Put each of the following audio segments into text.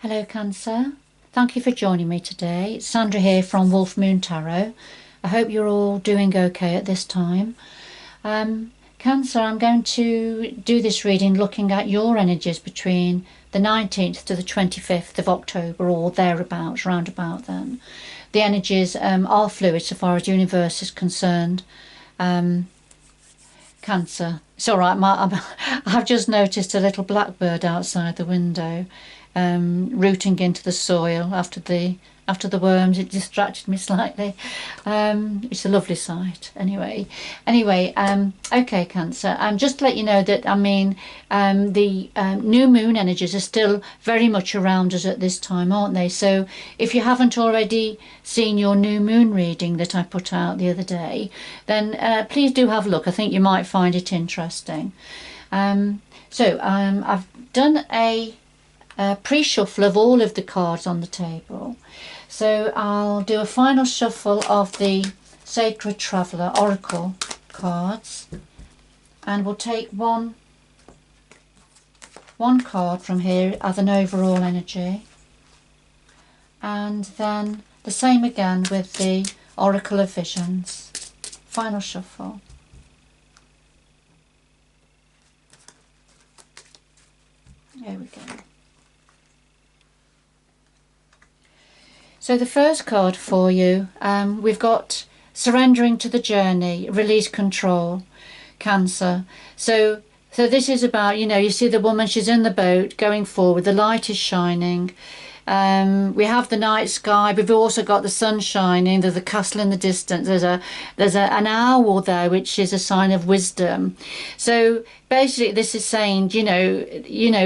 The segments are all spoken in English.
Hello Cancer, thank you for joining me today. It's Sandra here from Wolf Moon Tarot. I hope you're all doing okay at this time. Cancer, I'm going to do this reading looking at your energies between the 19th to the 25th of October or thereabouts, round about then. The energies are fluid so far as the universe is concerned. Cancer, it's all right, I've just noticed a little blackbird outside the window. Rooting into the soil after the worms. It distracted me slightly. It's a lovely sight. Anyway, okay, Cancer. Just to let you know that the new moon energies are still very much around us at this time, aren't they? So if you haven't already seen your new moon reading that I put out the other day, then please do have a look. I think you might find it interesting. I've done a pre-shuffle of all of the cards on the table, so I'll do a final shuffle of the Sacred Traveller Oracle cards, and we'll take one card from here as an overall energy, and then the same again with the Oracle of Visions. Final shuffle. There we go. So the first card for you, we've got surrendering to the journey, release control, Cancer. So this is about, you see the woman, she's in the boat going forward, the light is shining. We have the night sky, we've also got the sun shining, there's a castle in the distance, there's an owl there, which is a sign of wisdom. So basically this is saying,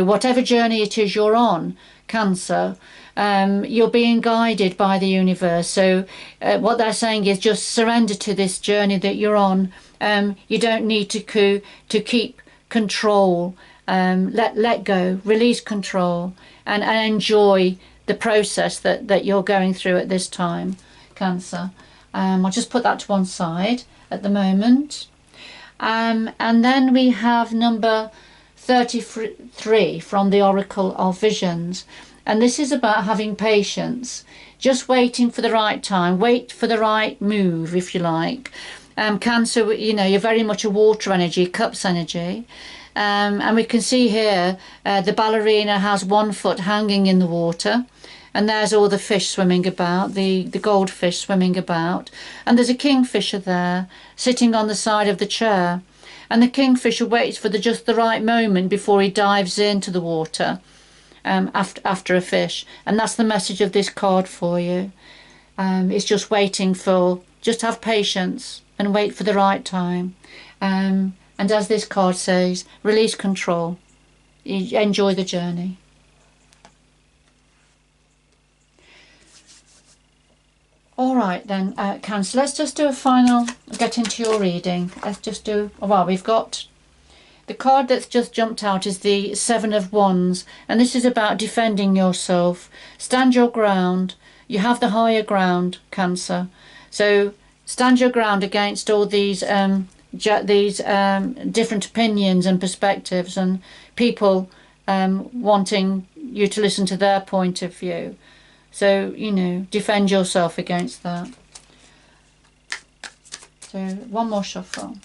whatever journey it is you're on, Cancer, you're being guided by the universe. So what they're saying is just surrender to this journey that you're on. You don't need to keep control. Let go, release control, and enjoy the process that you're going through at this time, Cancer. I'll just put that to one side at the moment. And then we have number 33 from the Oracle of Visions, and this is about having patience, just waiting for the right time, wait for the right move, if you like. Cancer, you're very much a water energy, cups energy, and we can see here the ballerina has one foot hanging in the water, and there's all the fish swimming about, the goldfish swimming about, and there's a kingfisher there sitting on the side of the chair. And the kingfisher waits for just the right moment before he dives into the water after a fish. And that's the message of this card for you. It's just waiting just have patience and wait for the right time. And as this card says, release control. Enjoy the journey. All right then, Cancer, let's just do a final, get into your reading. Let's just do, well, we've got, the card that's just jumped out is the Seven of Wands, and this is about defending yourself. Stand your ground. You have the higher ground, Cancer. So stand your ground against all these different opinions and perspectives and people wanting you to listen to their point of view. So, defend yourself against that. So, one more shuffle.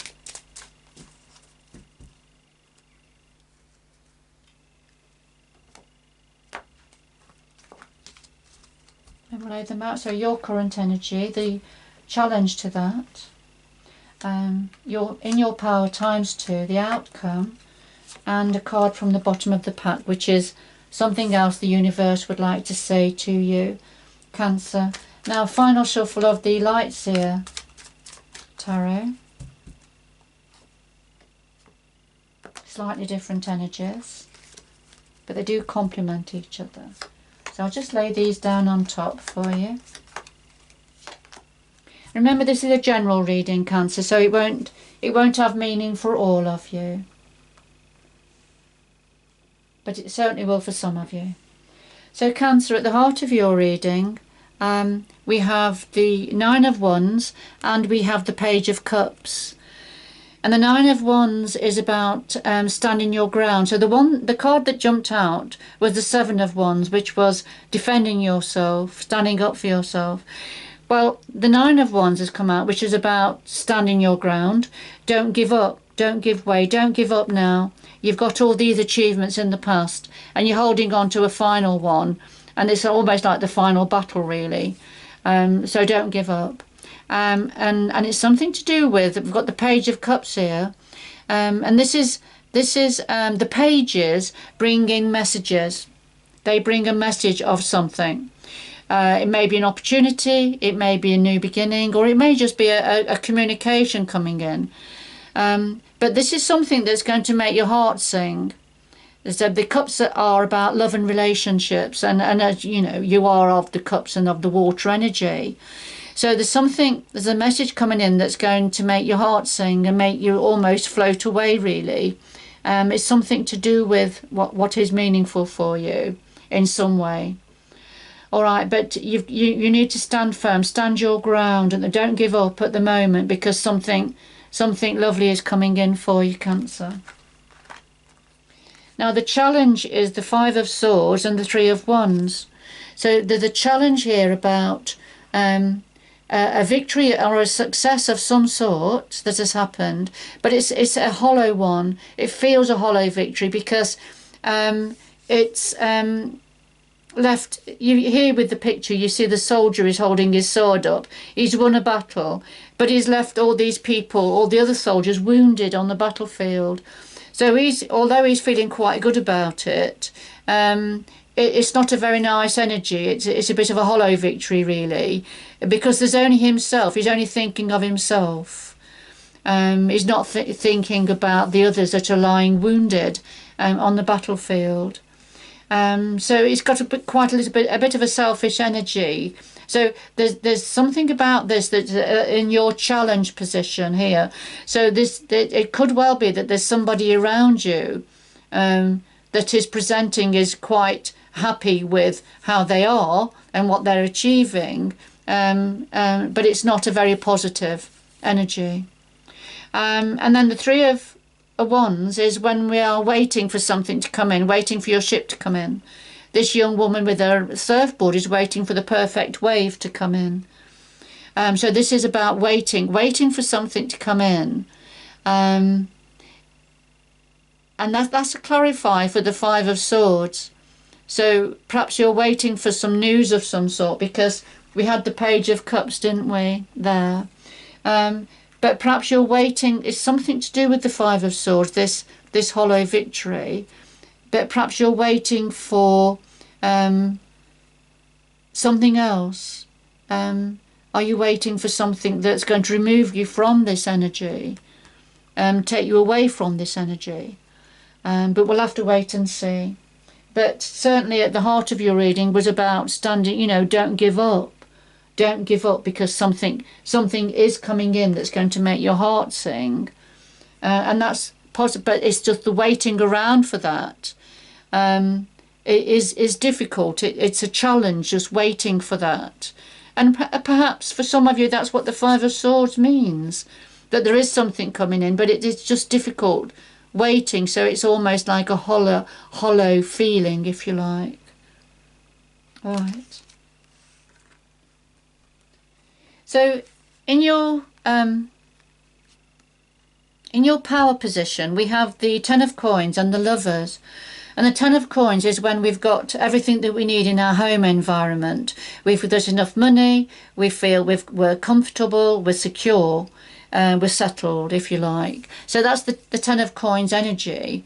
And we'll lay them out. So, your current energy, the challenge to that, you're in your power ×2, the outcome, and a card from the bottom of the pack, which is something else the universe would like to say to you, Cancer. Now, final shuffle of the Light Seer Tarot. Slightly different energies, but they do complement each other. So I'll just lay these down on top for you. Remember, this is a general reading, Cancer, so it won't have meaning for all of you, but it certainly will for some of you. So Cancer, at the heart of your reading, we have the Nine of Wands and we have the Page of Cups. And the Nine of Wands is about standing your ground. So the card that jumped out was the Seven of Wands, which was defending yourself, standing up for yourself. Well, the Nine of Wands has come out, which is about standing your ground. Don't give up. Don't give way. Don't give up now. You've got all these achievements in the past, and you're holding on to a final one, and it's almost like the final battle, really. So don't give up. And it's something to do with, we've got the Page of Cups here, and this is the pages bringing messages. They bring a message of something. It may be an opportunity, it may be a new beginning, or it may just be a communication coming in. But this is something that's going to make your heart sing. So the cups are about love and relationships, and as you know, you are of the cups and of the water energy. So there's a message coming in that's going to make your heart sing and make you almost float away, really. It's something to do with what is meaningful for you in some way. All right, but you need to stand firm, stand your ground, and don't give up at the moment, because something lovely is coming in for you, Cancer. Now the challenge is the Five of Swords and the Three of Wands. So there's a challenge here about a victory or a success of some sort that has happened, but it's a hollow one. It feels a hollow victory because it's left. You here with the picture, you see the soldier is holding his sword up. He's won a battle, but he's left all these people, all the other soldiers, wounded on the battlefield. So although he's feeling quite good about it, it's not a very nice energy. It's a bit of a hollow victory, really, because there's only himself. He's only thinking of himself. He's not thinking about the others that are lying wounded on the battlefield. So he's got a bit of a selfish energy. So there's something about this that's in your challenge position here. So it could well be that there's somebody around you that is presenting is quite happy with how they are and what they're achieving, but it's not a very positive energy. And then the Three of Wands is when we are waiting for something to come in, waiting for your ship to come in. This young woman with her surfboard is waiting for the perfect wave to come in. So this is about waiting for something to come in. And that's to clarify for the Five of Swords. So perhaps you're waiting for some news of some sort, because we had the Page of Cups, didn't we, there? But perhaps you're waiting, it's something to do with the Five of Swords, this hollow victory. But perhaps you're waiting for something else. Are you waiting for something that's going to remove you from this energy, take you away from this energy? But we'll have to wait and see. But certainly at the heart of your reading was about standing, don't give up. Don't give up, because something is coming in that's going to make your heart sing. And that's possible, but it's just the waiting around for that. It is difficult. It's a challenge, just waiting for that. And perhaps for some of you that's what the Five of Swords means, that there is something coming in, but it's just difficult waiting. So it's almost like a hollow feeling, if you like. All right. So in your power position, we have the Ten of Coins and the Lovers. And the Ten of Coins is when we've got everything that we need in our home environment. There's enough money, we feel we're comfortable, we're secure, we're settled, if you like. So that's the Ten of Coins energy.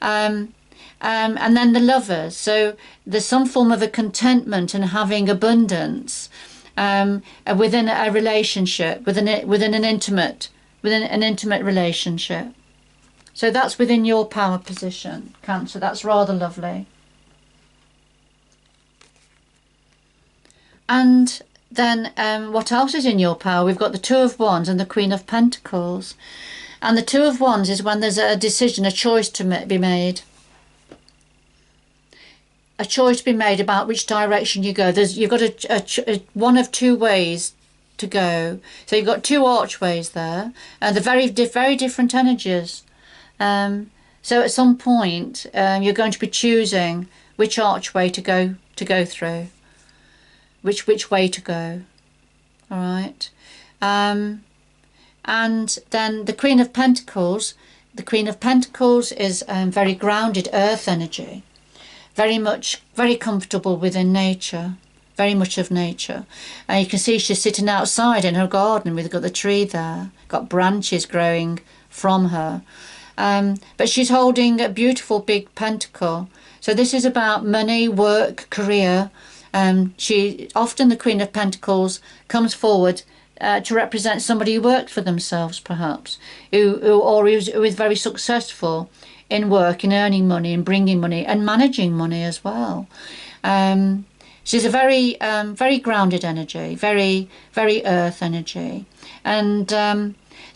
And then the Lovers. So there's some form of a contentment and having abundance within a relationship, within an intimate relationship. So that's within your power position, Cancer. That's rather lovely. And then what else is in your power? We've got the Two of Wands and the Queen of Pentacles. And the Two of Wands is when there's a decision, a choice to be made. A choice to be made about which direction you go. You've got one of two ways to go. So you've got two archways there, and they're very different energies. So at some point, you're going to be choosing which archway to go through, which way to go. All right. And then the Queen of Pentacles. The Queen of Pentacles is very grounded earth energy, very comfortable within nature, very much of nature. And you can see she's sitting outside in her garden. We've got the tree there, got branches growing from her. But she's holding a beautiful big pentacle. So this is about money, work, career. Often the Queen of Pentacles comes forward to represent somebody who worked for themselves, perhaps, who is very successful in work, in earning money, in bringing money, and managing money as well. She's a very grounded energy, very earth energy, and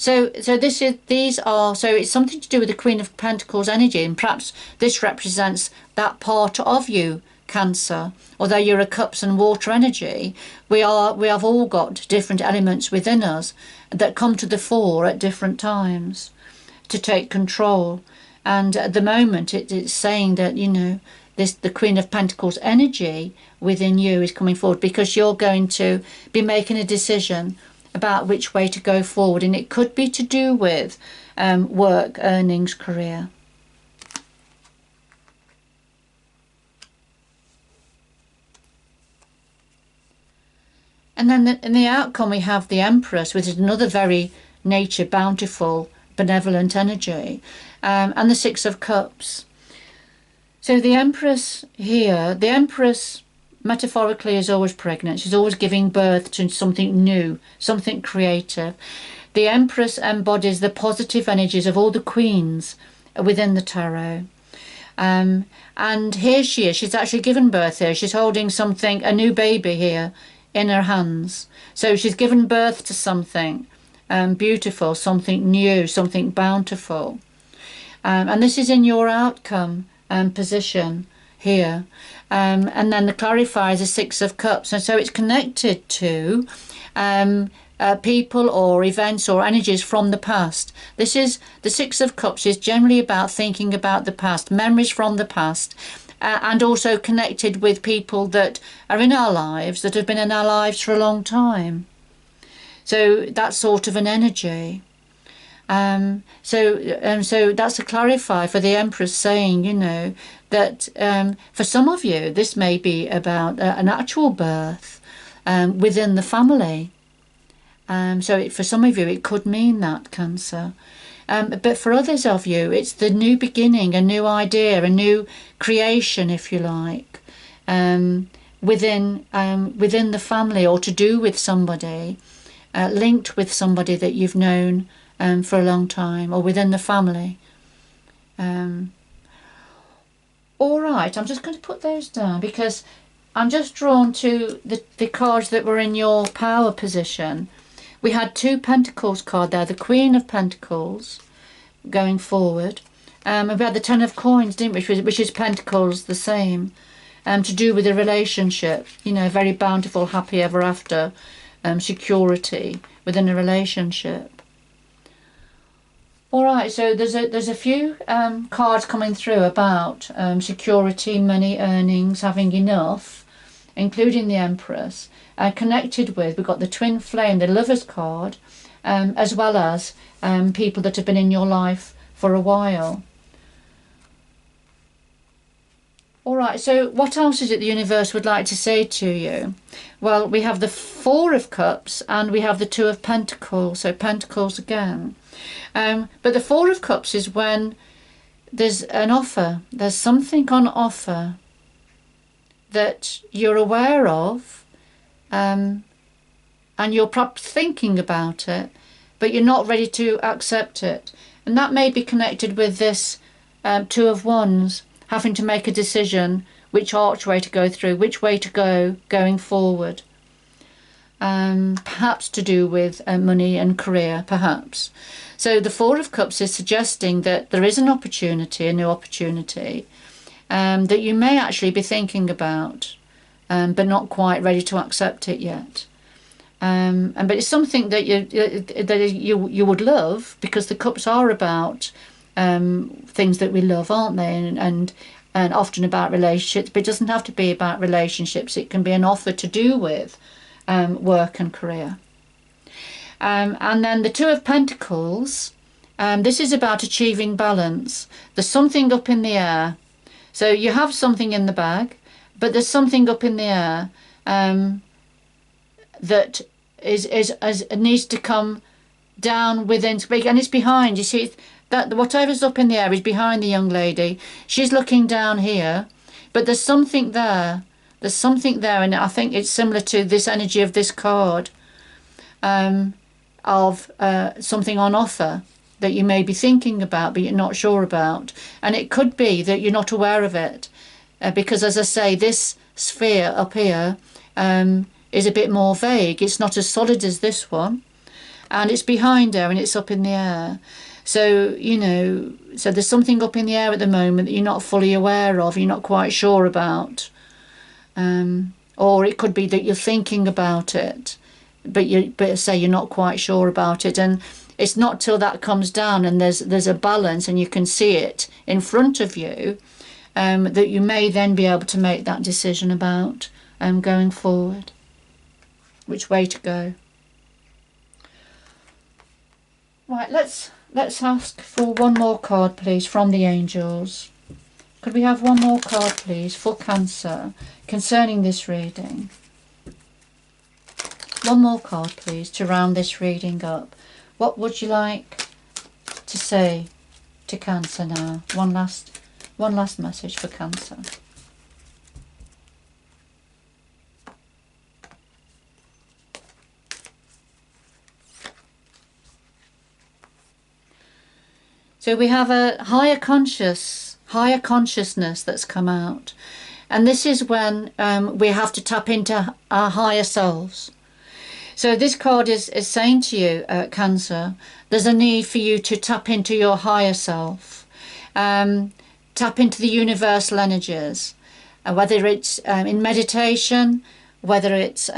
so it's something to do with the Queen of Pentacles energy, and perhaps this represents that part of you, Cancer. Although you're a cups and water energy, we have all got different elements within us that come to the fore at different times to take control. And at the moment, it's saying that the Queen of Pentacles energy within you is coming forward because you're going to be making a decision about which way to go forward, and it could be to do with work, earnings, career. And then in the outcome we have the Empress, which is another very nature, bountiful, benevolent energy, and the Six of Cups. So the Empress here, the Empress metaphorically is always pregnant. She's always giving birth to something new, something creative. The Empress embodies the positive energies of all the queens within the tarot. And here she is. She's actually given birth here. She's holding something, a new baby here, in her hands. So she's given birth to something beautiful, something new, something bountiful. And this is in your outcome position here. And then the clarifier is the Six of Cups. And so it's connected to people or events or energies from the past. This is the Six of Cups is generally about thinking about the past, memories from the past, and also connected with people that are in our lives, that have been in our lives for a long time. So that's sort of an energy. So that's a clarifier for the Empress, saying, that for some of you, this may be about an actual birth within the family. So for some of you, it could mean that, Cancer. But for others of you, it's the new beginning, a new idea, a new creation, if you like, within the family, or to do with somebody, linked with somebody that you've known for a long time, or within the family. All right, I'm just going to put those down because I'm just drawn to the cards that were in your power position. We had two Pentacles card there, the Queen of Pentacles going forward. And we had the Ten of Coins, didn't we? Which is Pentacles the same. To do with a relationship, very bountiful, happy ever after, security within a relationship. All right, so there's a few cards coming through about security, money, earnings, having enough, including the Empress. Connected with, we've got the Twin Flame, the Lover's card, as well as people that have been in your life for a while. All right, so what else is it the universe would like to say to you? Well, we have the Four of Cups and we have the Two of Pentacles, so Pentacles again. But the Four of Cups is when there's an offer, there's something on offer that you're aware of, and you're perhaps thinking about it, but you're not ready to accept it. And that may be connected with this Two of Wands, having to make a decision which archway to go through, which way to go going forward. Perhaps to do with money and career, perhaps. So the Four of Cups is suggesting that there is an opportunity, a new opportunity, that you may actually be thinking about, but not quite ready to accept it yet. But it's something that you would love, because the cups are about things that we love, aren't they? And often about relationships, but it doesn't have to be about relationships. It can be an offer to do with work and career. And then the Two of Pentacles, this is about achieving balance. There's something up in the air. So you have something in the bag, but there's something up in the air that needs to come down within, and it's behind. You see, that whatever's up in the air is behind the young lady. She's looking down here, but there's something there. There's something there, and I think it's similar to this energy of this card, of something on offer that you may be thinking about but you're not sure about. And it could be that you're not aware of it, because, as I say, this sphere up here is a bit more vague. It's not as solid as this one, and it's behind her and it's up in the air. So, so there's something up in the air at the moment that you're not fully aware of, you're not quite sure about. Or it could be that you're thinking about it, but you're not quite sure about it. And it's not till that comes down and there's a balance and you can see it in front of you, that you may then be able to make that decision about going forward, which way to go. Right, let's ask for one more card, please, from the angels. Could we have one more card, please, for Cancer concerning this reading? One more card, please, to round this reading up. What would you like to say to Cancer now? One last message for Cancer. So we have a higher consciousness that's come out. And this is when we have to tap into our higher selves. So this card is saying to you, Cancer, there's a need for you to tap into your higher self. Tap into the universal energies. Whether it's in meditation, whether it's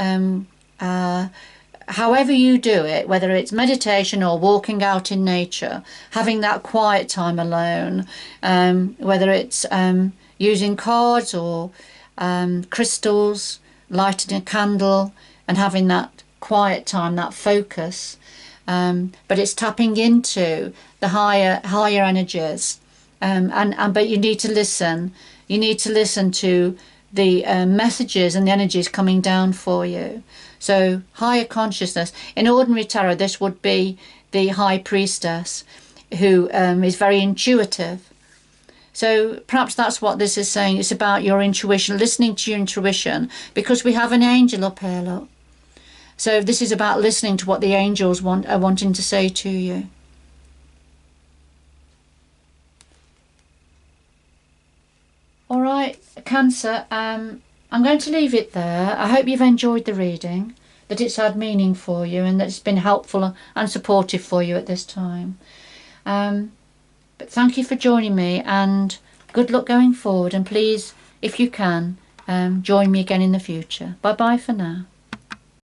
however you do it, whether it's meditation or walking out in nature, having that quiet time alone, whether it's using cards or crystals, lighting a candle and having that quiet time, that focus, but it's tapping into the higher energies, but you need to listen. You need to listen to the messages and the energies coming down for you. So higher consciousness. In ordinary tarot, this would be the High Priestess, who is very intuitive. So perhaps that's what this is saying. It's about your intuition, listening to your intuition, because we have an angel up here, look. So this is about listening to what the angels are wanting to say to you. All right, Cancer, I'm going to leave it there. I hope you've enjoyed the reading, that it's had meaning for you and that it's been helpful and supportive for you at this time. But thank you for joining me, and good luck going forward. And please, if you can, join me again in the future. Bye-bye for now.